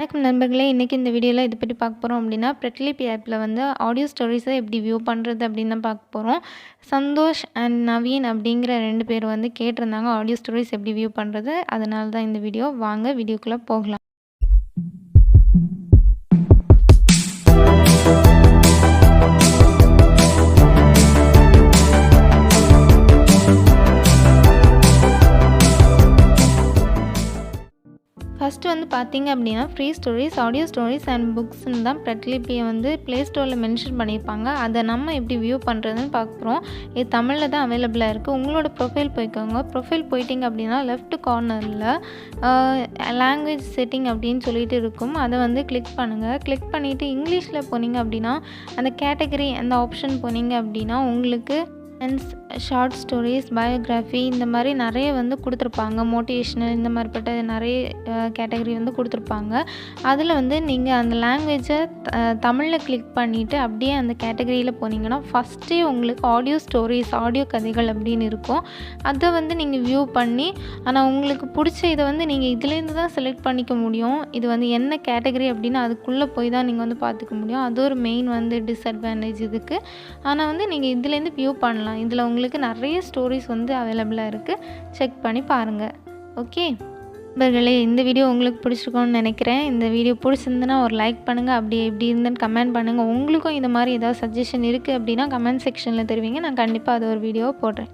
வணக்கம் நண்பர்களே, இன்றைக்கி இந்த வீடியோவில் இதை பற்றி பார்க்க போகிறோம் அப்படின்னா, Pratilipi ஆப்பில் வந்து ஆடியோ ஸ்டோரிஸை எப்படி வியூ பண்ணுறது அப்படின்னு தான் பார்க்க போகிறோம். சந்தோஷ் அண்ட் நவீன் அப்படிங்கிற 2 பேர் வந்து கேட்டிருந்தாங்க ஆடியோ ஸ்டோரிஸ் எப்படி வியூ பண்ணுறது. அதனால தான் இந்த வீடியோ. வாங்க வீடியோக்குள்ளே போகலாம். ஃபஸ்ட்டு வந்து பார்த்தீங்க அப்படின்னா, free stories, audio stories and புக்ஸ்ன்னு தான் Pratilipiயை வந்து ப்ளே ஸ்டோரில் மென்ஷன் பண்ணியிருப்பாங்க. அதை நம்ம எப்படி வியூ பண்ணுறதுன்னு பார்க்க போகிறோம். இது தமிழில் தான் அவைலபிளாக இருக்குது. உங்களோட ப்ரொஃபைல் போய்க்கோங்க. ப்ரொஃபைல் போயிட்டிங்க அப்படின்னா லெஃப்ட் கார்னரில் லாங்குவேஜ் செட்டிங் அப்படின்னு சொல்லிட்டு இருக்கும். அதை வந்து கிளிக் பண்ணுங்கள். கிளிக் பண்ணிவிட்டு இங்கிலீஷில் போனீங்க அப்படின்னா அந்த கேட்டகரி அந்த ஆப்ஷன் போனீங்க அப்படின்னா உங்களுக்கு ஷார்ட் ஸ்டோரிஸ், பயோகிராஃபி இந்த மாதிரி நிறைய வந்து கொடுத்துருப்பாங்க. மோட்டிவேஷ்னல் இந்த மாதிரிப்பட்ட நிறைய கேட்டகரி வந்து கொடுத்துருப்பாங்க. அதில் வந்து நீங்கள் அந்த லாங்குவேஜை தமிழில் கிளிக் பண்ணிவிட்டு அப்படியே அந்த கேட்டகரியில் போனீங்கன்னா ஃபஸ்ட்டே உங்களுக்கு ஆடியோ ஸ்டோரிஸ், ஆடியோ கதைகள் அப்படின்னு இருக்கும். அதை வந்து நீங்கள் வியூ பண்ணி, ஆனால் உங்களுக்கு பிடிச்ச இதை வந்து நீங்கள் இதுலேருந்து தான் செலக்ட் பண்ணிக்க முடியும். இது வந்து என்ன கேட்டகரி அப்படின்னு அதுக்குள்ளே போய் தான் நீங்கள் வந்து பார்த்துக்க முடியும். அது ஒரு மெயின் வந்து டிஸ்அட்வான்டேஜ் இதுக்கு. ஆனால் வந்து நீங்கள் இதுலேருந்து வியூ பண்ணலாம். இதில் உங்களுக்கு நிறைய ஸ்டோரிஸ் வந்து அவைலபிளாக இருக்குது. செக் பண்ணி பாருங்கள். ஓகே நண்பர்களே, இந்த வீடியோ உங்களுக்கு பிடிச்சிருக்கோன்னு நினைக்கிறேன். இந்த வீடியோ பிடிச்சிருந்துன்னா ஒரு லைக் பண்ணுங்கள். அப்படி எப்படி இருந்துன்னு கமெண்ட் பண்ணுங்கள். உங்களுக்கும் இந்த மாதிரி ஏதாவது சஜஷன் இருக்குது அப்படின்னா கமெண்ட் செக்ஷனில் தெரிவிங்க. நான் கண்டிப்பாக அது ஒரு வீடியோவை போடுறேன்.